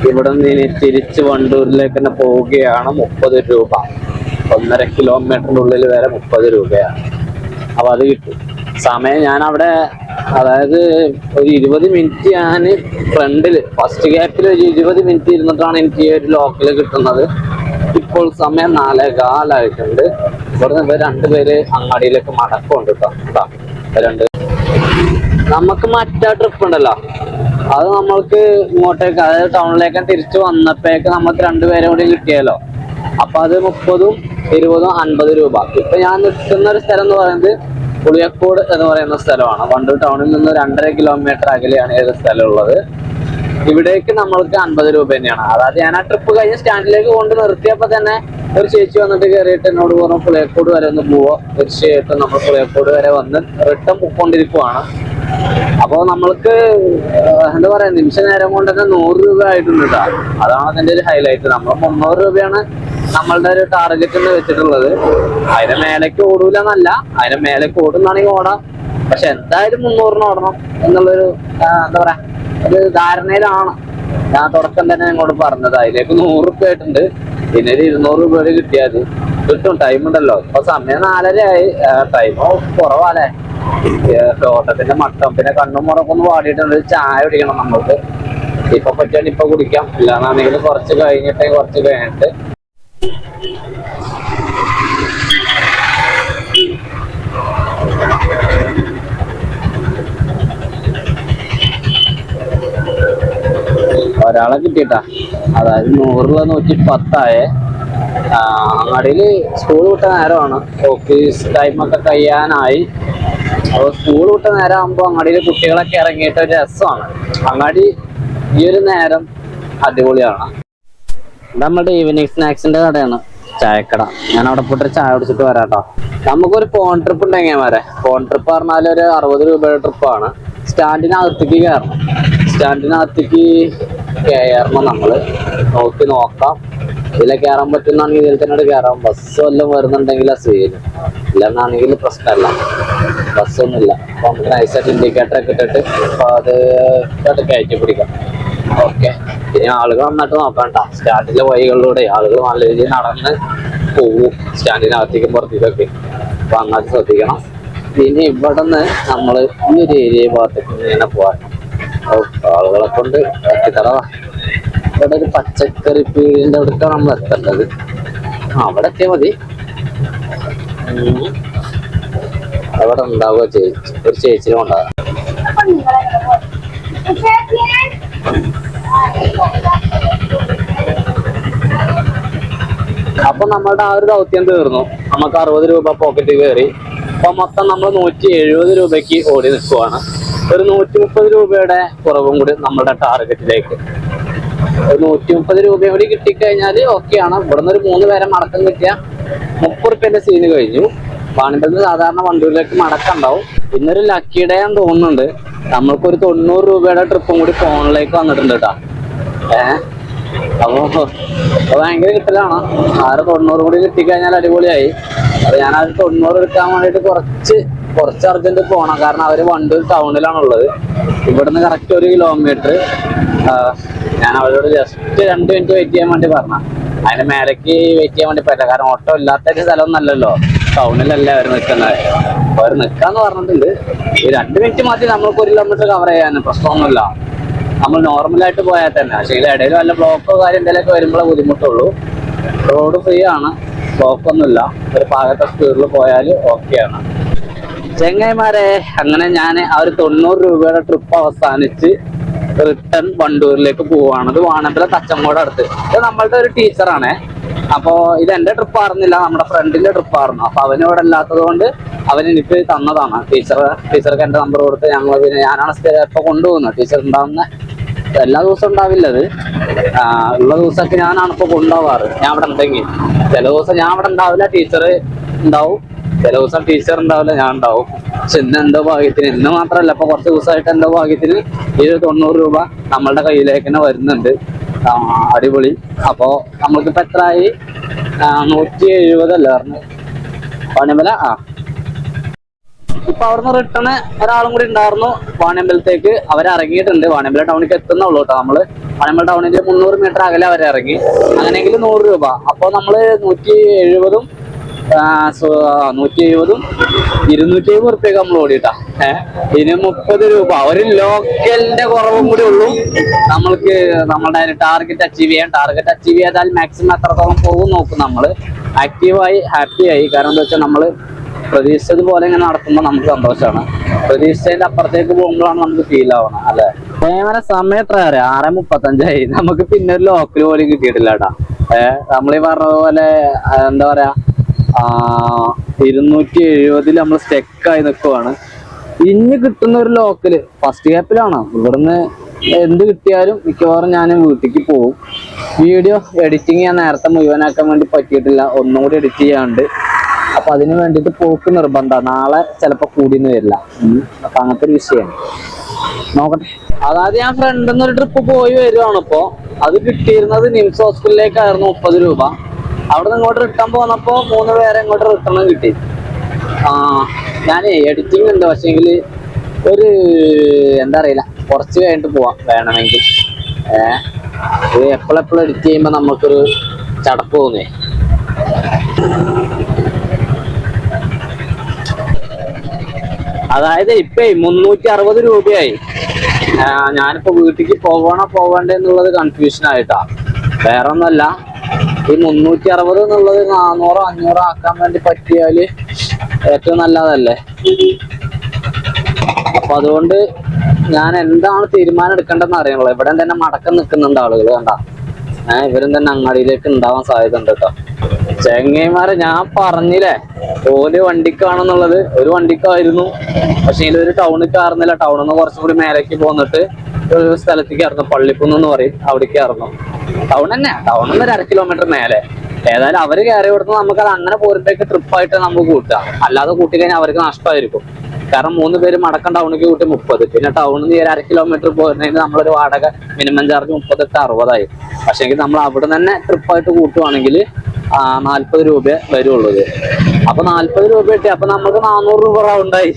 ഇവിടെ നിന്ന് തിരിച്ച് വണ്ടൂരിലേക്ക് തന്നെ പോവുകയാണ്. 30 രൂപ. 1.5 കിലോമീറ്ററിൻ്റെ ഉള്ളിൽ വരെ 30 രൂപയാണ്. അപ്പൊ അത് കിട്ടും. സമയം ഞാൻ അവിടെ, അതായത് ഒരു 20 മിനിറ്റ് ഞാൻ ഫ്രണ്ടിൽ ഫസ്റ്റ് ഗ്യാപ്പിൽ ഒരു 20 മിനിറ്റ് ഇരുന്നിട്ടാണ് എനിക്ക് ഈ ഒരു ലോക്കല് കിട്ടുന്നത്. ഇപ്പോൾ സമയം 4:15 ആയിട്ടുണ്ട്. ഇവിടെ നിന്ന് 2 പേര് അങ്ങാടിയിലേക്ക് മടക്കമുണ്ട് കേട്ടോ. 2 നമുക്ക് മറ്റേ ട്രിപ്പ് ഉണ്ടല്ലോ, അത് നമ്മൾക്ക് ഇങ്ങോട്ടേക്ക്, അതായത് ടൗണിലേക്ക് തിരിച്ചു വന്നപ്പോഴേക്ക് നമുക്ക് 2 പേരെ കൂടി കിട്ടിയല്ലോ. അപ്പൊ അത് 30, 20, 50 രൂപ. ഇപ്പൊ ഞാൻ നിൽക്കുന്ന ഒരു സ്ഥലം എന്ന് പറയുന്നത് പുളിയക്കോട് എന്ന് പറയുന്ന സ്ഥലമാണ്. വണ്ടൂർ ടൗണിൽ നിന്ന് 2.5 കിലോമീറ്റർ അകലെയാണ് ഏത് സ്ഥലം ഉള്ളത്. ഇവിടേക്ക് നമ്മൾക്ക് 50 രൂപ തന്നെയാണ്. അതായത് ഞാൻ ആ ട്രിപ്പ് കഴിഞ്ഞ് സ്റ്റാൻഡിലേക്ക് കൊണ്ട് നിർത്തിയപ്പോൾ തന്നെ ഒരു ചേച്ചി വന്നിട്ട് കയറിയിട്ട് എന്നോട് പറഞ്ഞു പുളിയക്കോട് വരെ ഒന്ന് പോവോ. തീർച്ചയായിട്ടും നമ്മൾ പുളിയക്കോട് വരെ വന്ന് റിട്ടേൺ പോയിക്കൊണ്ടിരിക്കുവാണ്. അപ്പോൾ നമ്മൾക്ക് എന്താ പറയാ നിമിഷ നേരം കൊണ്ട് തന്നെ 100 രൂപ ആയിട്ടുണ്ട് കേട്ടോ. അതാണ് അതിന്റെ ഒരു ഹൈലൈറ്റ്. നമ്മൾ 300 രൂപയാണ് നമ്മളുടെ ഒരു ടാർഗറ്റ് വെച്ചിട്ടുള്ളത്. അതിന് മേലേക്ക് ഓടൂല എന്നല്ല, അതിന് മേലേക്ക് ഓടുന്നാണെങ്കിൽ ഓടാം, പക്ഷെ എന്തായാലും 300 ഓടണം എന്നുള്ളൊരു എന്താ പറയാ ഒരു ധാരണയിലാണ് ഞാൻ തുടക്കം തന്നെ ഇങ്ങോട്ട് പറഞ്ഞത്. അതിലേക്ക് 100 രൂപ ആയിട്ടുണ്ട്. പിന്നെ ഒരു 200 രൂപ കിട്ടിയാൽ കിട്ടും. ടൈം ഉണ്ടല്ലോ. ഇപ്പൊ സമയം 4:30 ആയി. ടൈം കുറവാല്ലേ. ഓട്ടത്തിന്റെ മട്ടം പിന്നെ കണ്ണും മുറൊക്കെ ഒന്ന് പാടിയിട്ടുണ്ട്. ചായ കുടിക്കണം നമ്മൾക്ക്. ഇപ്പൊ പറ്റാൻ ഇപ്പൊ കുടിക്കാം, ഇല്ലാന്നാണെങ്കിൽ കുറച്ച് കഴിഞ്ഞിട്ട് ഒരാളെ കിട്ടിയിട്ടാ. അതായത് 100 110 അങ്ങാടിയില് സ്കൂൾ വിട്ട നേരമാണ്. ഓഫീസ് ടൈമൊക്കെ കഴിയാനായി. അപ്പോൾ സ്കൂൾ വിട്ട നേരം ആകുമ്പോൾ അങ്ങാടിയിൽ കുട്ടികളൊക്കെ ഇറങ്ങിയിട്ട് ഒരു രസമാണ്. അങ്ങാടി ഈ ഒരു നേരം അടിപൊളിയാണ്. നമ്മുടെ ഈവനിങ് സ്നാക്സിന്റെ കടയാണ്, ചായക്കട. ഞാൻ അവിടെ പോയിട്ട് ചായ കുടിച്ചിട്ട് വരാട്ടോ. നമുക്കൊരു ഫോൺ ട്രിപ്പ് ഉണ്ടെങ്കിൽ ഫോൺ ട്രിപ്പ് പറഞ്ഞാൽ ഒരു 60 രൂപയുടെ ട്രിപ്പാണ്. സ്റ്റാൻഡിനകത്തേക്ക് കയറണം. സ്റ്റാൻഡിനകത്തേക്ക് കയറണം. നമ്മൾ നോക്കാം. ഇതിലെ കയറാൻ പറ്റുന്നാണെങ്കിൽ ഇതിൽ തന്നെ കയറാം. ബസ് വല്ലതും വരുന്നുണ്ടെങ്കിൽ ആ സീന്, ഇല്ലെന്നാണെങ്കിൽ പ്രശ്നമല്ല. ബസ്സൊന്നുമില്ല. അപ്പൊ നമുക്ക് നൈസായിട്ട് ഇൻഡിക്കേറ്ററൊക്കെ ഇട്ടിട്ട് അപ്പൊ അത് കയറ്റി പിടിക്കാം. ഓക്കെ. ഇനി ആളുകൾ നന്നായിട്ട് നോക്കണ്ട. സ്റ്റാൻഡിലെ വഴികളിലൂടെ ആളുകൾ നല്ല രീതിയിൽ നടന്ന് പോവും സ്റ്റാൻഡിനകത്തേക്കും പുറത്തേക്കൊക്കെ. അപ്പൊ അങ്ങോട്ട് ശ്രദ്ധിക്കണം. ഇനി ഇവിടെ നിന്ന് നമ്മൾ ഈ ഒരു ഏരിയ ഭാഗത്തേക്ക് ഇങ്ങനെ പോകാൻ ആളുകളെ കൊണ്ട് എത്തിത്തറവാ. ഇവിടെ ഒരു പച്ചക്കറി പീടിന്റെ അടുത്താണ് നമ്മൾ എത്തേണ്ടത്. അവിടെ എത്തിയാൽ മതി. അവിടെ ഉണ്ടാവുക ഒരു ചേച്ചിനും ഉണ്ടാകാം. അപ്പൊ നമ്മളുടെ ആ ഒരു ദൗത്യം തീർന്നു. നമുക്ക് 60 രൂപ പോക്കറ്റ് കയറി. അപ്പൊ മൊത്തം നമ്മൾ 170 രൂപയ്ക്ക് ഓടി നിൽക്കുവാണ്. ഒരു 130 രൂപയുടെ കുറവും കൂടി നമ്മുടെ ടാർഗറ്റിലേക്ക്. ഒരു 130 രൂപയും കൂടി കിട്ടിക്കഴിഞ്ഞാൽ ഓക്കെയാണ്. ഇവിടുന്ന് ഒരു 3 പേരെ മടക്കം കിട്ടിയ 30 റുപ്യന്റെ സീന് കഴിഞ്ഞു. വാണിമ്പലത്തിൽ സാധാരണ വണ്ടൂരിലേക്ക് മടക്കം ഉണ്ടാവും. ഇന്നൊരു ലക്കി ഡേ എന്ന് തോന്നുന്നുണ്ട്. നമ്മൾക്കൊരു 90 രൂപയുടെ ട്രിപ്പും കൂടി ഫോണിലേക്ക് വന്നിട്ടുണ്ട് കേട്ടോ. അപ്പൊ ഭയങ്കര കിട്ടലാണ്. 90 കൂടി കിട്ടിക്കഴിഞ്ഞാൽ അടിപൊളിയായി. അത് ഞാൻ അത് 90 എടുക്കാൻ വേണ്ടിയിട്ട് കുറച്ച് അർജന്റ് പോകണം. കാരണം അവര് വണ്ടൂർ ടൗണിലാണുള്ളത്. ഇവിടുന്ന് കറക്റ്റ് 1 കിലോമീറ്റർ. ഞാൻ അവരോട് ജസ്റ്റ് 2 മിനിറ്റ് വെയിറ്റ് ചെയ്യാൻ വേണ്ടി പറഞ്ഞ. അതിന് മേലേക്ക് വെയിറ്റ് ചെയ്യാൻ വേണ്ടി പറ്റില്ല. കാരണം ഓട്ടോ ഇല്ലാത്തൊരു സ്ഥലമൊന്നല്ലല്ലോ, ടൗണിലല്ലേ അവർ നിൽക്കുന്നത്. അപ്പൊ അവർ നിൽക്കാന്ന് പറഞ്ഞിട്ടുണ്ട്. ഈ 2 മിനിറ്റ് മതി നമ്മൾക്ക് 1 കിലോമീറ്റർ കവർ ചെയ്യാൻ. പ്രശ്നമൊന്നുമില്ല. നമ്മൾ നോർമലായിട്ട് പോയാൽ തന്നെ. പക്ഷേ ഇതിൽ ഇടയിൽ വല്ല ബ്ലോക്കോ കാര്യം എന്തെങ്കിലുമൊക്കെ വരുമ്പോഴേ ബുദ്ധിമുട്ടുള്ളൂ. റോഡ് ഫ്രീ ആണ്, ബ്ലോക്കൊന്നുമില്ല. ഒരു പാകത്തെ സ്പീഡിൽ പോയാൽ ഓക്കെയാണ്. ചെങ്ങൈമാരെ, അങ്ങനെ ഞാൻ ആ ഒരു 90 രൂപയുടെ ട്രിപ്പ് അവസാനിച്ച് റിട്ടേൺ വണ്ടൂരിലേക്ക് പോവാണ്. ഇത് വാണമ്പല തച്ചങ്കോട് അടുത്ത്. ഇത് നമ്മളുടെ ഒരു ടീച്ചറാണ്. അപ്പോൾ ഇത് എൻ്റെ ട്രിപ്പ് ആയിരുന്നില്ല, നമ്മുടെ ഫ്രണ്ടിന്റെ ട്രിപ്പ് ആയിരുന്നു. അപ്പൊ അവന് ഇവിടെ ഇല്ലാത്തത് കൊണ്ട് അവൻ എനിക്ക് തന്നതാണ്. ടീച്ചർക്ക് എൻ്റെ നമ്പർ കൊടുത്ത് ഞാനാണ് ഇപ്പൊ കൊണ്ടുപോകുന്നത്. ടീച്ചർ ഉണ്ടാവുന്ന എല്ലാ ദിവസവും ഉണ്ടാവില്ല. അത് ഉള്ള ദിവസമൊക്കെ ഞാനാണ് ഇപ്പൊ കൊണ്ടുപോകാറ്. ഞാൻ അവിടെ ഉണ്ടെങ്കിൽ ചില ദിവസം ഞാൻ അവിടെ ഉണ്ടാവില്ല, ടീച്ചർ ഉണ്ടാവും. ചില ദിവസം ടീച്ചർ ഉണ്ടാവില്ല, ഞാൻ ഉണ്ടാവും. പക്ഷെ ഇന്ന് എന്തോ ഭാഗ്യത്തിന്, ഇന്ന് മാത്രമല്ല ഇപ്പൊ കുറച്ച് ദിവസമായിട്ട് എന്തോ ഭാഗ്യത്തിന് ഈ 90 രൂപ നമ്മളുടെ കയ്യിലേക്ക് തന്നെ വരുന്നുണ്ട്. അടിപൊളി. അപ്പോ നമ്മൾക്കിപ്പോ എത്രയായി? 170 അല്ലേ പറഞ്ഞു വാണിയമ്പല. ഇപ്പൊ അവിടുന്ന് റിട്ടേൺ ഒരാളും കൂടി ഉണ്ടായിരുന്നു വാണിയമ്പലത്തേക്ക്. അവരിറങ്ങിയിട്ടുണ്ട്. വാണിയമ്പല ടൗണിലേക്ക് എത്തുന്നുള്ളൂ കേട്ടോ. നമ്മള് വാണിയമ്പല ടൗണിന്റെ 300 മീറ്റർ അകലെ അവരെ ഇറങ്ങി. അങ്ങനെയെങ്കിൽ 100 രൂപ. അപ്പൊ നമ്മള് 170 270 റുപ്യക്ക് നമ്മൾ ഓടിയിട്ടാ. ഇനി 30 രൂപ. ഒരു ലോക്കലിന്റെ കുറവും കൂടി ഉള്ളൂ നമ്മൾക്ക് നമ്മുടെ ടാർഗറ്റ് അച്ചീവ് ചെയ്യാൻ. ടാർഗറ്റ് അച്ചീവ് ചെയ്താൽ മാക്സിമം എത്രത്തോളം പോകും നോക്കും. നമ്മൾ ആക്റ്റീവായി ഹാപ്പിയായി. കാരണം എന്താ വെച്ചാൽ നമ്മൾ പ്രതീക്ഷിച്ചതുപോലെ ഇങ്ങനെ നടത്തുമ്പോൾ നമുക്ക് സന്തോഷമാണ്. പ്രതീക്ഷിച്ചതിന്റെ അപ്പുറത്തേക്ക് പോകുമ്പോഴാണ് നമുക്ക് ഫീൽ ആവണം അല്ലെ. അങ്ങനെ സമയം എത്ര 6:35. നമുക്ക് പിന്നെ ഒരു ലോക്കൽ പോലും കിട്ടിയിട്ടില്ല കേട്ടാ. നമ്മളീ പറഞ്ഞതുപോലെ എന്താ പറയാ 270 നമ്മൾ സ്റ്റെക്കായി നിൽക്കുവാണ്. ഇനി കിട്ടുന്ന ഒരു ലോക്കല് ഫസ്റ്റ് ഗ്യാപ്പിലാണ്. ഇവിടുന്ന് എന്ത് കിട്ടിയാലും മിക്കവാറും ഞാൻ വീട്ടിലേക്ക് പോകും. വീഡിയോ എഡിറ്റിങ് ഞാൻ നേരത്തെ മുഴുവനാക്കാൻ വേണ്ടി പറ്റിയിട്ടില്ല. ഒന്നും കൂടി എഡിറ്റ് ചെയ്യാണ്ട്. അപ്പൊ അതിന് വേണ്ടിയിട്ട് പോക്ക് നിർബന്ധമാണ്. നാളെ ചിലപ്പോ കൂടിന്ന് വരില്ല. അപ്പൊ അങ്ങനത്തെ ഒരു വിഷയമാണ്. നോക്കട്ടെ. അതായത് ഞാൻ ഫ്രണ്ടിൽ നിന്ന് ഒരു ട്രിപ്പ് പോയി വരുവാണ് ഇപ്പോ. അത് കിട്ടിയിരുന്നത് നിംസ് ഹോസ്പിറ്റലിലേക്കായിരുന്നു 30 രൂപ. അവിടെ നിന്ന് ഇങ്ങോട്ട് റിട്ടേൺ പോന്നപ്പോ 3 പേരെ ഇങ്ങോട്ട് റിട്ടേൺ കിട്ടി. ഞാൻ എഡിറ്റിംഗ് ഉണ്ട്, പക്ഷെങ്കിൽ ഒരു എന്താ അറിയില്ല, കുറച്ച് കഴിഞ്ഞിട്ട് പോവാം വേണമെങ്കിൽ. എപ്പോഴെപ്പോഴും എഡിറ്റ് ചെയ്യുമ്പോൾ നമുക്കൊരു ചടപ്പ് തോന്നേ. അതായത് ഇപ്പൊ 360 രൂപയായി. ഞാനിപ്പോ വീട്ടിലേക്ക് പോവണ്ടേ എന്നുള്ളത് കൺഫ്യൂഷൻ ആയിട്ടാ, വേറെ ഒന്നല്ല. ഈ 360 എന്നുള്ളത് 400-500 ആക്കാൻ വേണ്ടി പറ്റിയാല് ഏറ്റവും നല്ലതല്ലേ. അപ്പൊ അതുകൊണ്ട് ഞാൻ എന്താണ് തീരുമാനം എടുക്കേണ്ടതെന്ന് അറിയണല്ലോ. ഇവിടെ തന്നെ മടക്കം നിൽക്കുന്നുണ്ട് ആളുകൾ, കണ്ട. ഇവരും തന്നെ അങ്ങാടിയിലേക്ക് ഉണ്ടാവാൻ സാധ്യത ഉണ്ട് കേട്ടോ. ചെങ്ങൈമാരെ ഞാൻ പറഞ്ഞില്ലേ, ഓല് വണ്ടിക്കാണെന്നുള്ളത്. ഒരു വണ്ടിക്കായിരുന്നു, പക്ഷെ ഇതിലൊരു ടൗണിൽ കയറുന്നില്ല. ടൗണിൽ നിന്ന് കുറച്ചും കൂടി മേലേക്ക് പോന്നിട്ട് ഒരു സ്ഥലത്തേക്ക് ആയിരുന്നു, പള്ളിക്കുന്ന് പറയും, അവിടേക്ക് ആയിരുന്നു. ടൗണിൽ നിന്ന് 1.5 കിലോമീറ്റർ മേലെ. ഏതായാലും അവര് കയറി കൊടുത്ത് നമുക്കത് അങ്ങനെ പോരുമ്പോഴേക്ക് ട്രിപ്പായിട്ട് നമുക്ക് കൂട്ടാം. അല്ലാതെ കൂട്ടി കഴിഞ്ഞാൽ അവർക്ക് നഷ്ടമായിരിക്കും. കാരണം 3 പേര് മടക്കം ടൗണിലേക്ക് കൂട്ടി 30. പിന്നെ ടൗണിൽ നിന്ന് 1.5 കിലോമീറ്റർ പോരുന്നതിന് നമ്മളൊരു വാടക മിനിമം ചാർജ് 38-60 പക്ഷെ എങ്കിൽ നമ്മൾ അവിടെ തന്നെ ട്രിപ്പായിട്ട് കൂട്ടുവാണെങ്കിൽ 40 രൂപ വരുള്ളൂ. അപ്പൊ 40 രൂപ കിട്ടി. അപ്പൊ നമുക്ക് 400 രൂപ റൗണ്ടായി.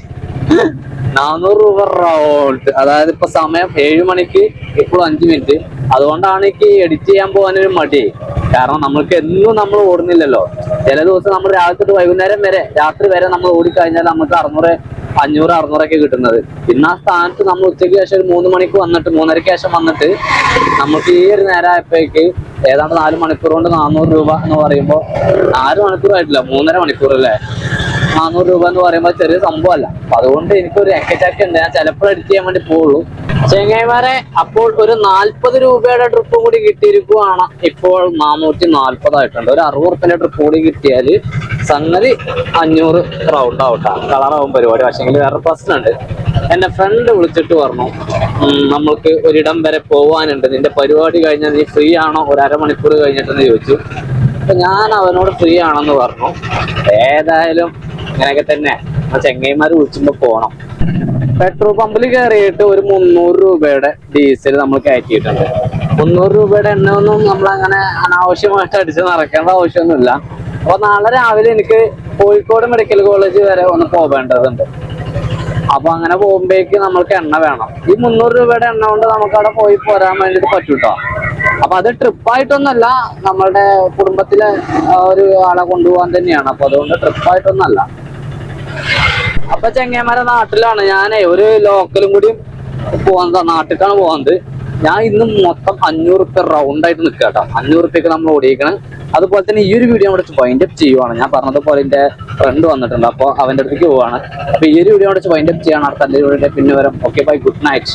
400 രൂപ റൗണ്ട്. അതായത് ഇപ്പൊ സമയം 7 മണിക്ക്, ഇപ്പോൾ 5 മിനിറ്റ്. അതുകൊണ്ടാണ് എനിക്ക് എഡിറ്റ് ചെയ്യാൻ പോകാനൊരു മടി. കാരണം നമ്മൾക്ക് എന്നും നമ്മൾ ഓടുന്നില്ലല്ലോ. ചില ദിവസം നമ്മൾ രാവിലെ തൊട്ട് വൈകുന്നേരം വരെ, രാത്രി വരെ നമ്മൾ ഓടിക്കഴിഞ്ഞാൽ നമുക്ക് 500-600 കിട്ടുന്നത്. പിന്നെ ആ സ്ഥാനത്ത് നമ്മൾ ഉച്ചയ്ക്ക് ശേഷം ഒരു 3 മണിക്ക് വന്നിട്ട്, 3:30 ശേഷം വന്നിട്ട് നമുക്ക് ഈ ഒരു നേരമായപ്പോഴേക്ക് ഏതാണ്ട് 4 മണിക്കൂർ കൊണ്ട് 400 രൂപ എന്ന് പറയുമ്പോൾ, 4 മണിക്കൂറായിട്ടില്ല, 3.5 മണിക്കൂർ അല്ലേ. 400 രൂപ എന്ന് പറയുമ്പോൾ ചെറിയ സംഭവമല്ല. അപ്പൊ അതുകൊണ്ട് എനിക്കൊരു എക്കച്ചക്ക ഉണ്ട്. ഞാൻ ചിലപ്പോൾ എഡിറ്റ് ചെയ്യാൻ വേണ്ടി പോവുള്ളൂ. ചെങ്ങൈമാരെ, അപ്പോൾ ഒരു 40 രൂപയുടെ ട്രിപ്പ് കൂടി കിട്ടിയിരിക്കുവാണ്. ഇപ്പോൾ 440 ആയിട്ടുണ്ട്. ഒരു 60 റുപ്യന്റെ ട്രിപ്പ് കൂടി കിട്ടിയാൽ സംഗതി 500 റൗണ്ട് ആവട്ടെ. കളറാവും പരിപാടി. പക്ഷെങ്കിൽ വേറെ പ്രശ്നമുണ്ട്. എന്റെ ഫ്രണ്ട് വിളിച്ചിട്ട് പറഞ്ഞു, നമ്മൾക്ക് ഒരിടം വരെ പോവാനുണ്ട്, നിന്റെ പരിപാടി കഴിഞ്ഞാൽ നീ ഫ്രീ ആണോ 1/2 മണിക്കൂർ കഴിഞ്ഞിട്ടെന്ന് ചോദിച്ചു. അപ്പൊ ഞാൻ അവനോട് ഫ്രീ ആണെന്ന് പറഞ്ഞു. ഏതായാലും ഇങ്ങനെയൊക്കെ തന്നെ ചെങ്ങൈമാര് വിളിച്ചുമ്പോ പോണം. പെട്രോൾ പമ്പിൽ കയറിയിട്ട് ഒരു 300 രൂപയുടെ ഡീസൽ നമ്മൾ കയറ്റിയിട്ടുണ്ട്. 300 രൂപയുടെ എണ്ണ ഒന്നും നമ്മളങ്ങനെ അനാവശ്യമായിട്ട് അടിച്ച് നിറയ്ക്കേണ്ട ആവശ്യമൊന്നുമില്ല. അപ്പൊ നാളെ രാവിലെ എനിക്ക് കോഴിക്കോട് മെഡിക്കൽ കോളേജ് വരെ ഒന്ന് പോവേണ്ടതുണ്ട്. അപ്പൊ അങ്ങനെ പോകുമ്പോഴേക്ക് നമ്മൾക്ക് എണ്ണ വേണം. ഈ 300 രൂപയുടെ എണ്ണ കൊണ്ട് നമുക്ക് അവിടെ പോയി പോരാൻ വേണ്ടിട്ട് പറ്റൂട്ടോ. അപ്പൊ അത് ട്രിപ്പായിട്ടൊന്നല്ല, നമ്മളുടെ കുടുംബത്തിലെ ഒരു ആളെ കൊണ്ടുപോകാൻ തന്നെയാണ്. അപ്പൊ അതുകൊണ്ട് ട്രിപ്പായിട്ടൊന്നല്ല. അപ്പൊ ചെങ്ങൈമാരെ നാട്ടിലാണ്. ഞാനേ ഒരു ലോക്കലും കൂടി പോകുന്നതാ, നാട്ടിലേക്കാണ് പോകുന്നത്. ഞാൻ ഇന്ന് മൊത്തം 500 റുപ്യ റൗണ്ടായിട്ട് നിൽക്കുക കേട്ടോ. 500 റുപ്യക്ക് നമ്മൾ ഓടിക്കണം. അതുപോലെ തന്നെ ഈ ഒരു വീഡിയോ കൂടെ വൈൻഡപ്പ് ചെയ്യുവാണ്. ഞാൻ പറഞ്ഞതുപോലെ എന്റെ ഫ്രണ്ട് വന്നിട്ടുണ്ട്, അപ്പോൾ അവന്റെ അടുത്തേക്ക് പോവാണ്. അപ്പൊ ഈ ഒരു വീഡിയോ കൂടെ വൈൻഡപ്പ് ചെയ്യണം. അടുത്ത വീഡിയോ പിന്നെ വരാം. Okay, bye, good night.